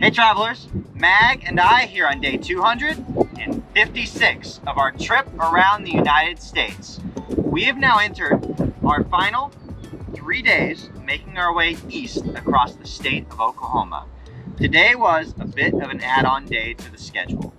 Hey travelers, Mag and I here on day 256 of our trip around the United States. We have now entered our final 3 days making our way east across the state of Oklahoma. Today was a bit of an add-on day to the schedule.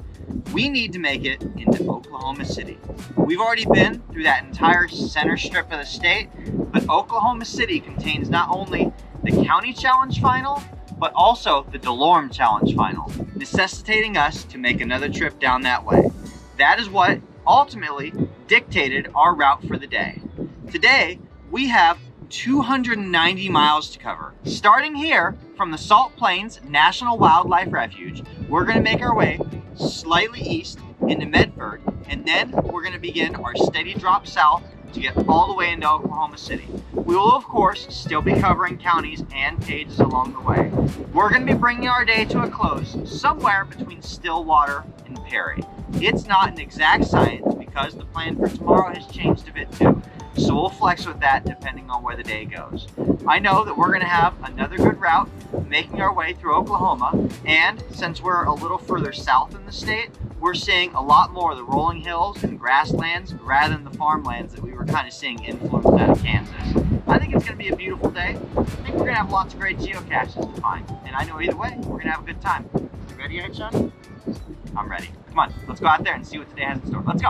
We need to make it into Oklahoma City. We've already been through that entire center strip of the state, but Oklahoma City contains not only the County Challenge Final, but also the Delorme Challenge Final, necessitating us to make another trip down that way. That is what ultimately dictated our route for the day. Today, we have 290 miles to cover. Starting here from the Salt Plains National Wildlife Refuge, we're gonna make our way slightly east into Medford, and then we're gonna begin our steady drop south to get all the way into Oklahoma City. We will, of course, still be covering counties and pages along the way. We're going to be bringing our day to a close somewhere between Stillwater and Perry. It's not an exact science because the plan for tomorrow has changed a bit too, so we'll flex with that depending on where the day goes. I know that we're going to have another good route making our way through Oklahoma, and since we're a little further south in the state, we're seeing a lot more of the rolling hills and grasslands rather than the farmlands that we were kind of seeing influenced out of Kansas. I think it's going to be a beautiful day. I think we're going to have lots of great geocaches to find. And I know either way, we're going to have a good time. You ready yet, Sean? I'm ready. Come on, let's go out there and see what today has in store. Let's go.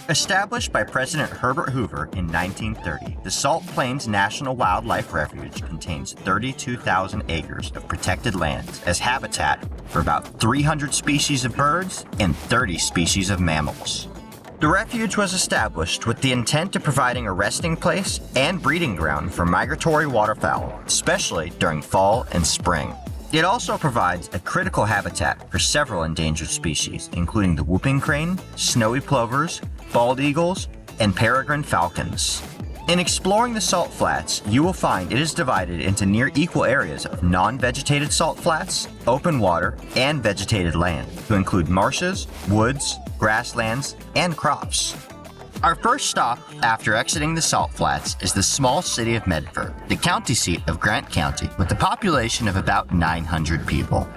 Established by President Herbert Hoover in 1930, the Salt Plains National Wildlife Refuge contains 32,000 acres of protected lands as habitat for about 300 species of birds and 30 species of mammals. The refuge was established with the intent of providing a resting place and breeding ground for migratory waterfowl, especially during fall and spring. It also provides a critical habitat for several endangered species, including the whooping crane, snowy plovers, bald eagles, and peregrine falcons. In exploring the salt flats, you will find it is divided into near equal areas of non-vegetated salt flats, open water, and vegetated land, to include marshes, woods, grasslands, and crops. Our first stop after exiting the salt flats is the small city of Medford, the county seat of Grant County, with a population of about 900 people.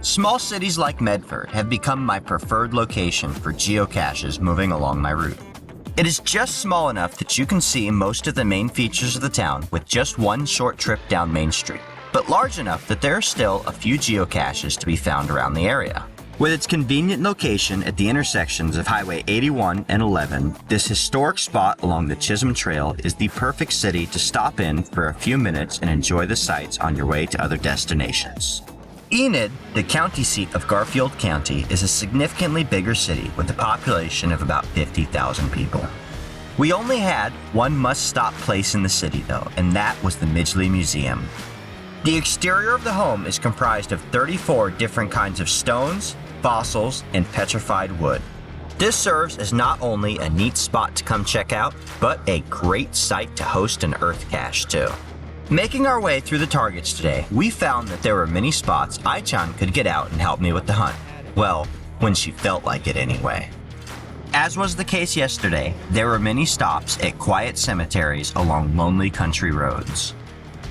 Small cities like Medford have become my preferred location for geocaches moving along my route. It is just small enough that you can see most of the main features of the town with just one short trip down Main Street, but large enough that there are still a few geocaches to be found around the area. With its convenient location at the intersections of Highway 81 and 11, this historic spot along the Chisholm Trail is the perfect city to stop in for a few minutes and enjoy the sights on your way to other destinations. Enid, the county seat of Garfield County, is a significantly bigger city with a population of about 50,000 people. We only had one must-stop place in the city though, and that was the Midgley Museum. The exterior of the home is comprised of 34 different kinds of stones, fossils, and petrified wood. This serves as not only a neat spot to come check out, but a great site to host an earth cache too. Making our way through the targets today, we found that there were many spots Ai-chan could get out and help me with the hunt. Well, when she felt like it anyway. As was the case yesterday, there were many stops at quiet cemeteries along lonely country roads.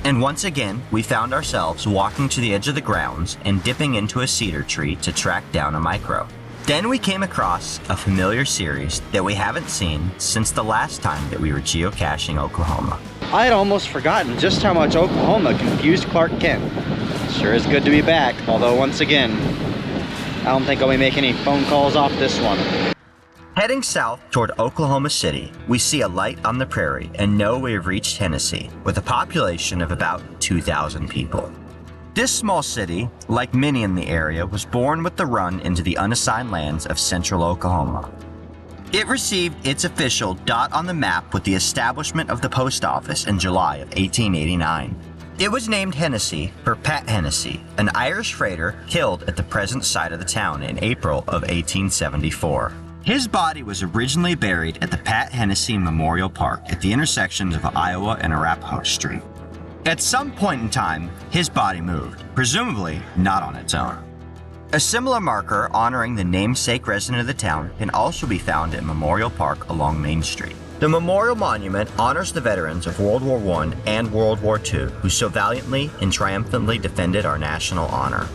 And once again, we found ourselves walking to the edge of the grounds and dipping into a cedar tree to track down a micro. Then we came across a familiar series that we haven't seen since the last time that we were geocaching Oklahoma. I had almost forgotten just how much Oklahoma confused Clark Kent. Sure is good to be back, although once again, I don't think I'll be making any phone calls off this one. Heading south toward Oklahoma City, we see a light on the prairie and know we have reached Hennesey, with a population of about 2,000 people. This small city, like many in the area, was born with the run into the unassigned lands of central Oklahoma. It received its official dot on the map with the establishment of the post office in July of 1889. It was named Hennesey for Pat Hennesey, an Irish freighter killed at the present site of the town in April of 1874. His body was originally buried at the Pat Hennesey Memorial Park at the intersections of Iowa and Arapahoe Street. At some point in time, his body moved, presumably not on its own. A similar marker honoring the namesake resident of the town can also be found at Memorial Park along Main Street. The memorial monument honors the veterans of World War I and World War II who so valiantly and triumphantly defended our national honor.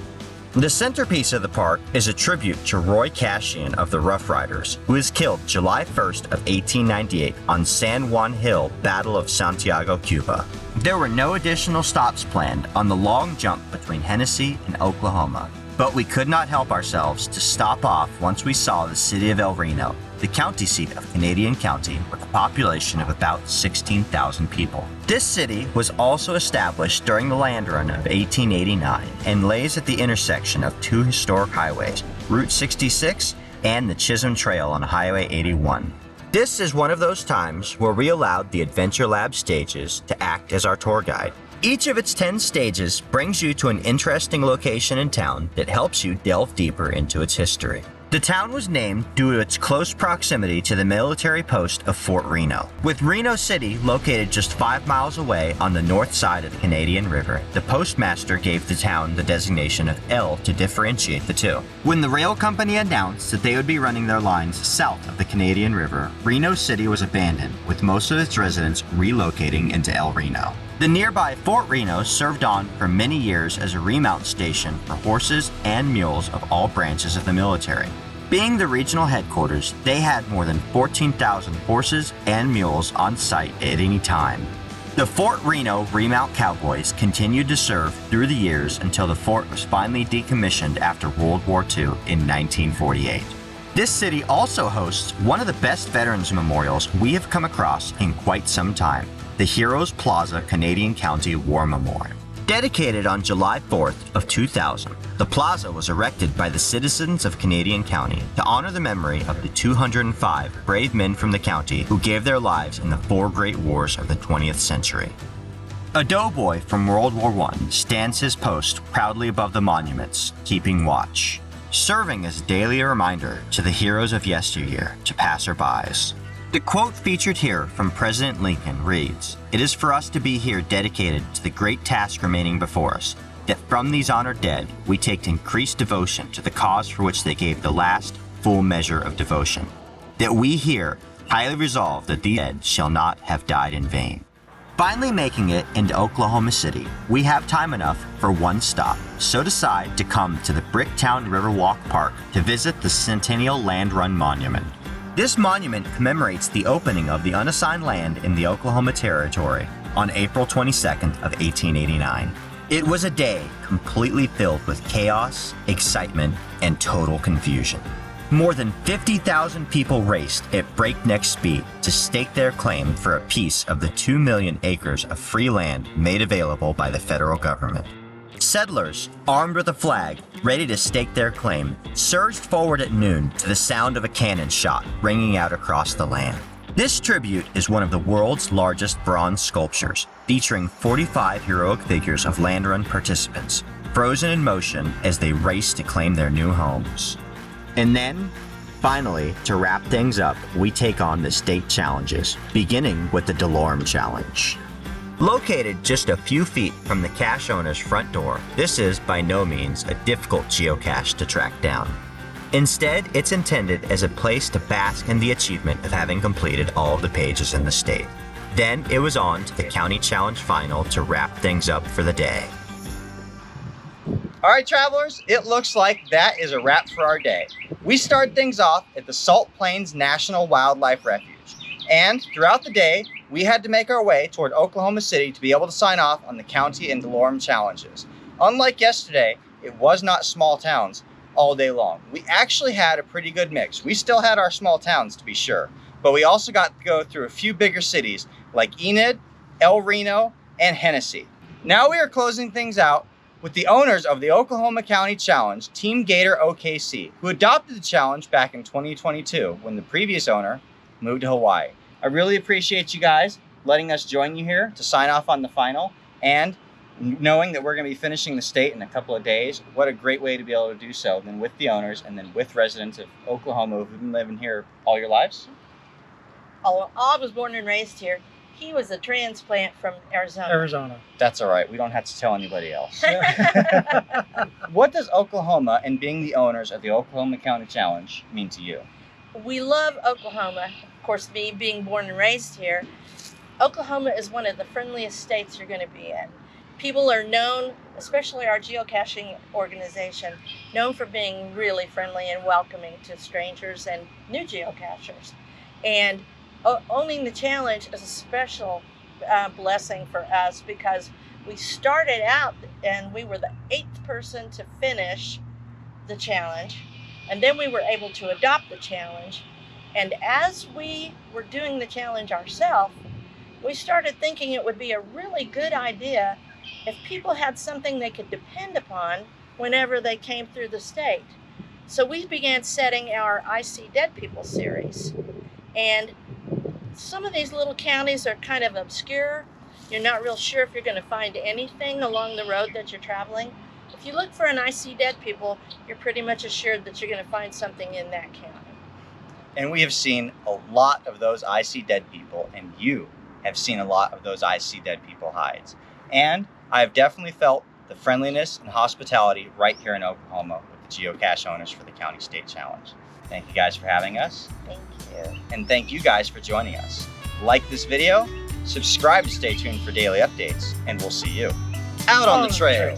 The centerpiece of the park is a tribute to Roy Cashian of the Rough Riders, who was killed July 1st of 1898 on San Juan Hill, Battle of Santiago, Cuba. There were no additional stops planned on the long jump between Hennesey and Oklahoma, but we could not help ourselves to stop off once we saw the city of Reno, the county seat of Canadian County with a population of about 16,000 people. This city was also established during the Land Run of 1889 and lays at the intersection of two historic highways, Route 66 and the Chisholm Trail on Highway 81. This is one of those times where we allowed the Adventure Lab stages to act as our tour guide. Each of its 10 stages brings you to an interesting location in town that helps you delve deeper into its history. The town was named due to its close proximity to the military post of Fort Reno. With Reno City located just 5 miles away on the north side of the Canadian River, the postmaster gave the town the designation of L to differentiate the two. When the rail company announced that they would be running their lines south of the Canadian River, Reno City was abandoned, with most of its residents relocating into El Reno. The nearby Fort Reno served on for many years as a remount station for horses and mules of all branches of the military. Being the regional headquarters, they had more than 14,000 horses and mules on site at any time. The Fort Reno Remount Cowboys continued to serve through the years until the fort was finally decommissioned after World War II in 1948. This city also hosts one of the best veterans memorials we have come across in quite some time, the Heroes Plaza Canadian County War Memorial. Dedicated on July 4th of 2000, the plaza was erected by the citizens of Canadian County to honor the memory of the 205 brave men from the county who gave their lives in the 4 great wars of the 20th century. A doughboy from World War I stands his post proudly above the monuments, keeping watch, serving as daily a reminder to the heroes of yesteryear to passerbys. The quote featured here from President Lincoln reads, "It is for us to be here dedicated to the great task remaining before us, that from these honored dead we take increased devotion to the cause for which they gave the last full measure of devotion, that we here highly resolve that these dead shall not have died in vain." Finally making it into Oklahoma City, we have time enough for one stop, so decide to come to the Bricktown River Walk Park to visit the Centennial Land Run Monument. This monument commemorates the opening of the unassigned land in the Oklahoma Territory on April 22nd of 1889. It was a day completely filled with chaos, excitement, and total confusion. More than 50,000 people raced at breakneck speed to stake their claim for a piece of the 2 million acres of free land made available by the federal government. Settlers, armed with a flag, ready to stake their claim, surged forward at noon to the sound of a cannon shot ringing out across the land. This tribute is one of the world's largest bronze sculptures, featuring 45 heroic figures of land run participants, frozen in motion as they race to claim their new homes. And then, finally, to wrap things up, we take on the state challenges, beginning with the Delorme Challenge. Located just a few feet from the cache owner's front door, this is by no means a difficult geocache to track down. Instead, it's intended as a place to bask in the achievement of having completed all of the pages in the state. Then it was on to the County Challenge Final to wrap things up for the day. All right, travelers, it looks like that is a wrap for our day. We start things off at the Salt Plains National Wildlife Refuge. And throughout the day, we had to make our way toward Oklahoma City to be able to sign off on the county and Delorme challenges. Unlike yesterday, it was not small towns all day long. We actually had a pretty good mix. We still had our small towns, to be sure, but we also got to go through a few bigger cities like Enid, Reno, and Hennesey. Now we are closing things out with the owners of the Oklahoma County Challenge, Team Gator OKC, who adopted the challenge back in 2022 when the previous owner moved to Hawaii. I really appreciate you guys letting us join you here to sign off on the final, and knowing that we're going to be finishing the state in a couple of days. What a great way to be able to do so than with the owners and then with residents of Oklahoma who've been living here all your lives. Oh, I was born and raised here. He was a transplant from Arizona. That's all right. We don't have to tell anybody else. What does Oklahoma and being the owners of the Oklahoma County Challenge mean to you? we love Oklahoma. Of course, me being born and raised here, Oklahoma is one of the friendliest states you're going to be in. People are known, especially our geocaching organization, known for being really friendly and welcoming to strangers and new geocachers. And owning the challenge is a special blessing for us because we started out and we were the 8th person to finish the challenge, and then we were able to adopt the challenge. And as we were doing the challenge ourselves, we started thinking it would be a really good idea if people had something they could depend upon whenever they came through the state. So we began setting our I See Dead People series. And some of these little counties are kind of obscure. You're not real sure if you're going to find anything along the road that you're traveling. If you look for an I See Dead People, you're pretty much assured that you're going to find something in that county. And we have seen a lot of those I See Dead People, and you have seen a lot of those I See Dead People hides. And I have definitely felt the friendliness and hospitality right here in Oklahoma with the geocache owners for the County State Challenge. Thank you guys for having us. Thank you. And thank you guys for joining us. Like this video, subscribe to stay tuned for daily updates, and we'll see you out on the trail.